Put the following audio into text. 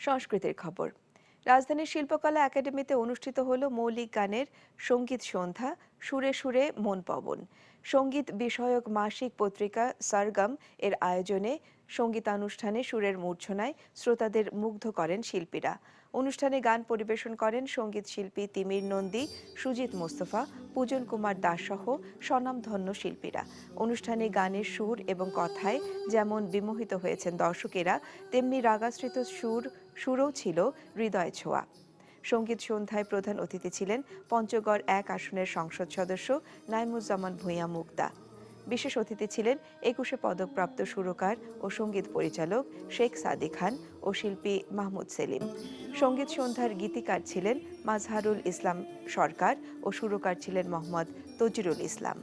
সংস্কৃতির খবর। রাজধানীর শিল্পকলা একাডেমিতে অনুষ্ঠিত হলো মৌলিক গানের সঙ্গীত সন্ধ্যা সুরে সুরে মন পবন। সঙ্গীত বিষয়ক মাসিক পত্রিকা সরগম এর আয়োজনে সঙ্গীতানুষ্ঠানে সুরের মূর্ছনায় শ্রোতাদের মুগ্ধ করেন শিল্পীরা। অনুষ্ঠানে গান পরিবেশন করেন সঙ্গীত শিল্পী তিমির নন্দী, সুজিত মোস্তফা, পূজন কুমার দাস সহ স্বনামধন্য শিল্পীরা। অনুষ্ঠানে গানের সুর এবং কথায় যেমন বিমোহিত হয়েছেন দর্শকেরা, তেমনি রাগাশ্রিত সুরও ছিল হৃদয় ছোঁয়া। সঙ্গীত সন্ধ্যায় প্রধান অতিথি ছিলেন পঞ্চগড় ১ আসনের সংসদ সদস্য নাইমুজ্জামান ভূঁইয়া মুক্তা। বিশেষ অতিথি ছিলেন ২১শে পদকপ্রাপ্ত সুরকার ও সঙ্গীত পরিচালক শেখ সাদি খান ও শিল্পী মাহমুদ সেলিম। সঙ্গীত সন্ধ্যার গীতিকার ছিলেন মাজহারুল ইসলাম সরকার ও সুরকার ছিলেন মোহাম্মদ তজিরুল ইসলাম।